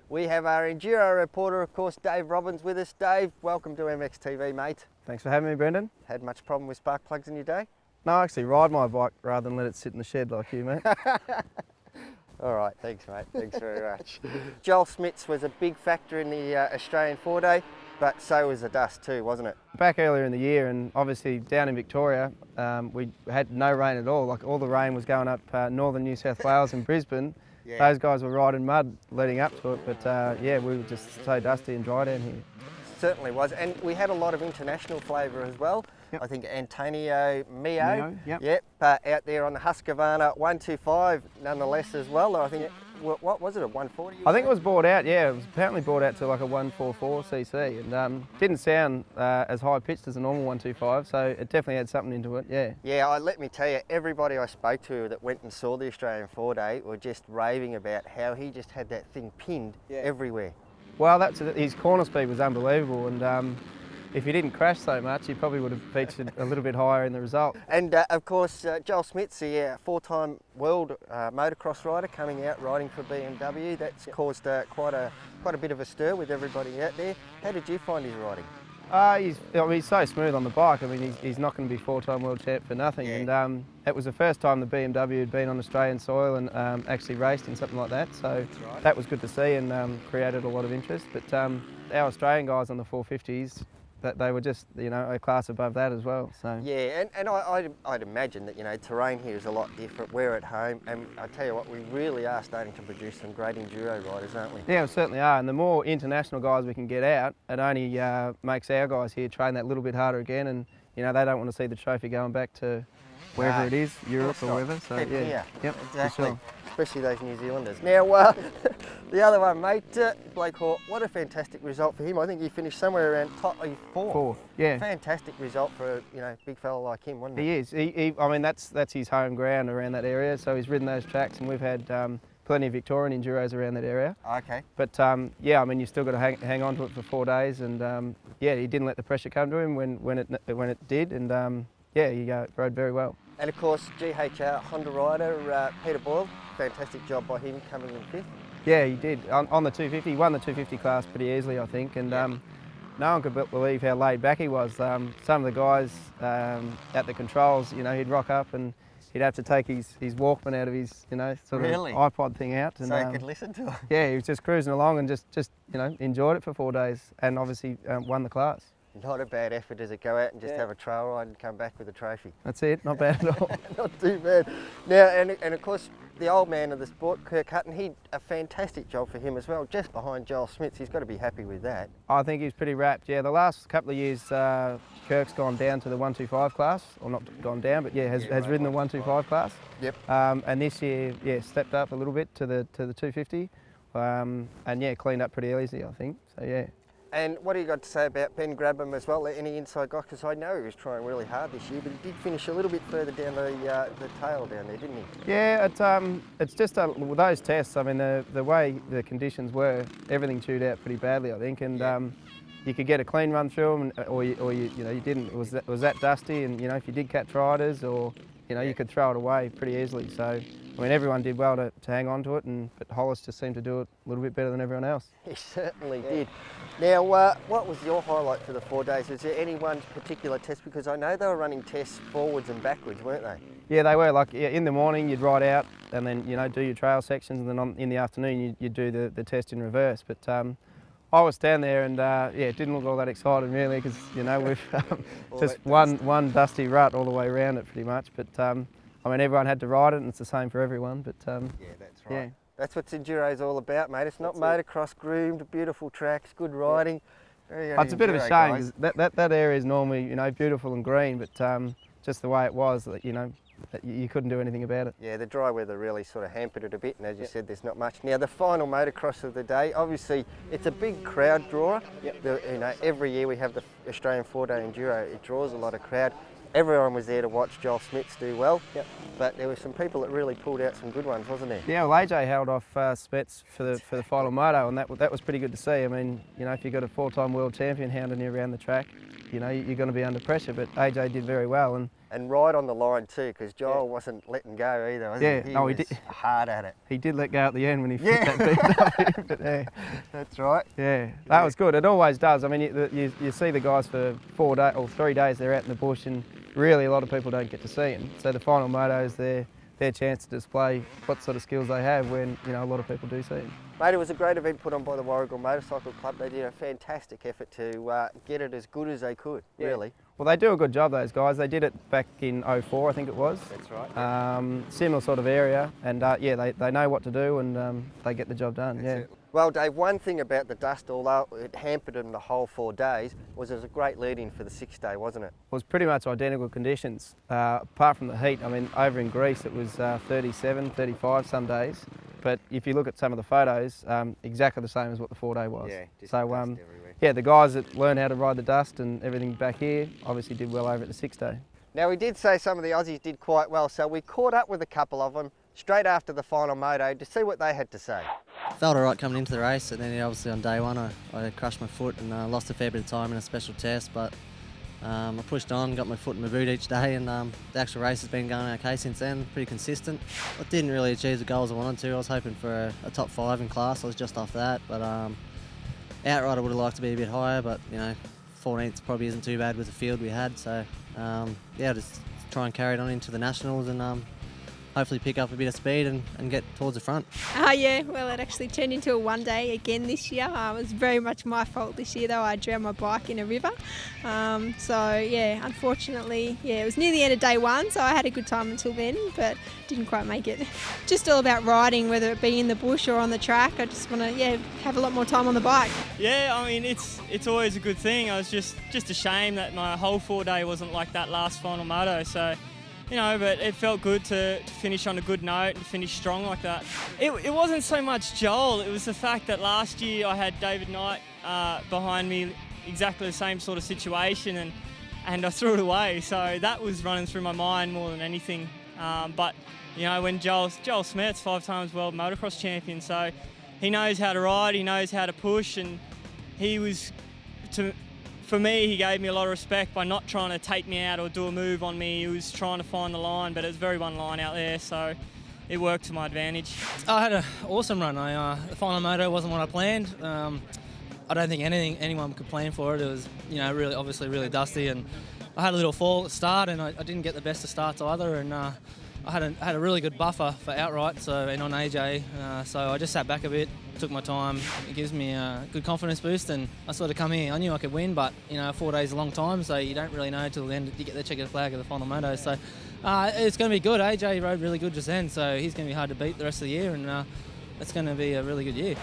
We have our Enduro reporter, of course, Dave Robbins with us. Dave, welcome to MXTV, mate. Thanks for having me, Brendan. Had much problem with spark plugs in your day? No, I actually ride my bike rather than let it sit in the shed like you, mate. All right, thanks, mate. Thanks very much. Joel Smits was a big factor in the Australian 4-day, but so was the dust too, wasn't it? Back earlier in the year, and obviously down in Victoria, we had no rain at all. Like all the rain was going up northern New South Wales and Brisbane. Yeah. Those guys were riding mud leading up to it, but yeah, we were just so dusty and dry down here. Certainly was, and we had a lot of international flavour as well. Yep. I think Antonio Mio, yep. out there on the Husqvarna 125 nonetheless as well. I think, what was it, a 140? I think it was bought out, yeah, it was apparently bought out to like a 144cc and didn't sound as high pitched as a normal 125, so it definitely had something into it, yeah. Yeah, let me tell you, everybody I spoke to that went and saw the Australian 4-day were just raving about how he just had that thing pinned everywhere. Well, his corner speed was unbelievable, and if he didn't crash so much, he probably would have featured a little bit higher in the result. And of course, Joel Smits, the four-time world motocross rider, coming out riding for BMW. That's caused quite a bit of a stir with everybody out there. How did you find his riding? He's so smooth on the bike. I mean, he's not going to be four-time world champ for nothing. Yeah. And it was the first time the BMW had been on Australian soil and actually raced in something like that. So that was good to see and created a lot of interest. But our Australian guys on the 450s, that they were just, a class above that as well. So yeah, and I'd imagine that, terrain here is a lot different. We're at home, and I tell you what, we really are starting to produce some great enduro riders, aren't we? Yeah, we certainly are. And the more international guys we can get out, it only makes our guys here train that little bit harder again. And they don't want to see the trophy going back to wherever it is, Europe or wherever. So yeah, yep, exactly. Sure. Especially those New Zealanders. Now, the other one, mate, Blake Hawke, what a fantastic result for him. I think he finished somewhere around fourth. Yeah. Fantastic result for a big fella like him, wasn't it? He is. I mean, that's his home ground around that area. So he's ridden those tracks, and we've had plenty of Victorian enduros around that area. Okay. But yeah, I mean, you've still got to hang on to it for 4 days, and yeah, he didn't let the pressure come to him when it did, and yeah, he rode very well. And of course, GHR Honda rider Peter Boyle, fantastic job by him coming in fifth. Yeah, he did. On the 250, he won the 250 class pretty easily, I think, and no one could believe how laid back he was. Some of the guys at the controls, he'd rock up and he'd have to take his Walkman out of his, sort of iPod thing out. And, so he could listen to it. Yeah, he was just cruising along and just enjoyed it for 4 days and obviously won the class. Not a bad effort, does it? Go out and just have a trail ride and come back with a trophy. That's it, not bad at all. Not too bad. Now, and of course, the old man of the sport, Kirk Hutton, he a fantastic job for him as well, just behind Joel Smits. He's got to be happy with that. I think he's pretty wrapped, yeah. The last couple of years, Kirk's gone down to the 125 class, or not gone down, but has ridden the 125 class. Yep. And this year, stepped up a little bit to the 250, and yeah, cleaned up pretty easy, I think. So yeah. And what do you got to say about Ben Grabham as well? Any inside guy? Because I know he was trying really hard this year, but he did finish a little bit further down the tail down there, didn't he? Yeah, it's just with those tests. I mean, the way the conditions were, everything chewed out pretty badly, I think, and you could get a clean run through them, or you didn't. It was that dusty, and if you did catch riders, or you could throw it away pretty easily. So. I mean, everyone did well to hang on to it, but Hollis just seemed to do it a little bit better than everyone else. He certainly did. Now, what was your highlight for the 4 days? Was there any one particular test? Because I know they were running tests forwards and backwards, weren't they? Yeah, they were. Like in the morning, you'd ride out and then do your trail sections, and then in the afternoon, you'd do the test in reverse. But I was down there and it didn't look all that exciting really, because we've just one dusty rut all the way around it pretty much. But I mean, everyone had to ride it, and it's the same for everyone. But yeah, that's right. Yeah. That's what Enduro's all about, mate. It's not motocross groomed, beautiful tracks, good riding. Yeah. It's a bit of a shame because that area is normally beautiful and green, but just the way it was, that you couldn't do anything about it. Yeah, the dry weather really sort of hampered it a bit, and as you said, there's not much. Now, the final motocross of the day, obviously, it's a big crowd drawer. Yep. Every year we have the Australian 4-day Enduro. It draws a lot of crowd. Everyone was there to watch Joel Smits do well, but there were some people that really pulled out some good ones, wasn't there? Yeah, well, AJ held off Smits for the final moto, and that was pretty good to see. I mean, if you've got a 4-time world champion hounding you around the track, you're going to be under pressure, but AJ did very well, and And right on the line too, because Joel wasn't letting go either, was Yeah, he? no, He he was did. hard at it. He did let go at the end when he fit that BMW. But yeah, That's right. yeah, that was good. It always does. I mean, you see the guys for 4 days or 3 days they're out in the bush, and really a lot of people don't get to see them. So the final moto is their chance to display what sort of skills they have when, you know, a lot of people do see them. Mate, it was a great event put on by the Warragul Motorcycle Club. They did a fantastic effort to get it as good as they could, really. Well, they do a good job, those guys. They did it back in 04, I think it was. That's right. Similar sort of area, and yeah, they know what to do, and they get the job done. That's it. Well, Dave, one thing about the dust, although it hampered them the whole 4 days, was it was a great lead-in for the 6th day, wasn't it? It was pretty much identical conditions, apart from the heat. I mean, over in Greece it was 37, 35 some days, but if you look at some of the photos, exactly the same as what the 4-day was. Yeah, just so, dust everywhere. yeah, the guys that learned how to ride the dust and everything back here obviously did well over at the 6th day. Now, we did say some of the Aussies did quite well, so we caught up with a couple of them straight after the final moto to see what they had to say. Felt alright coming into the race, and then obviously on day one I crushed my foot and lost a fair bit of time in a special test, but I pushed on, got my foot in my boot each day, and the actual race has been going okay since then, pretty consistent. I didn't really achieve the goals I wanted to. I was hoping for a top 5 in class. I was just off that, but outright I would have liked to be a bit higher, but you know, 14th probably isn't too bad with the field we had, so yeah, just try and carry it on into the Nationals and hopefully pick up a bit of speed and get towards the front. Yeah, well, it actually turned into a 1-day again this year. It was very much my fault this year, though. I drowned my bike in a river. So, yeah, unfortunately, yeah, it was near the end of day 1, so I had a good time until then, but didn't quite make it. Just all about riding, whether it be in the bush or on the track. I just want to, yeah, have a lot more time on the bike. Yeah, I mean, it's always a good thing. I was just a shame that my whole 4-day wasn't like that last final moto, so... You know, but it felt good to finish on a good note and finish strong like that. It wasn't so much Joel, it was the fact that last year I had David Knight behind me, exactly the same sort of situation, and I threw it away. So that was running through my mind more than anything. But, you know, when Joel Smith's 5 times world motocross champion, so he knows how to ride, he knows how to push, and he was... For me, he gave me a lot of respect by not trying to take me out or do a move on me. He was trying to find the line, but it was very one line out there, so it worked to my advantage. I had an awesome run. The final moto wasn't what I planned. I don't think anyone could plan for it. It was, you know, obviously really dusty, and I had a little fall at the start, and I didn't get the best of starts either. And I had a really good buffer for outright, and on AJ. So I just sat back a bit, took my time. It gives me a good confidence boost, and I sort of come here. I knew I could win, but you know, 4 days is a long time, so you don't really know till the end you get the checkered flag of the final moto. So it's going to be good. AJ rode really good just then, so he's going to be hard to beat the rest of the year, and it's going to be a really good year.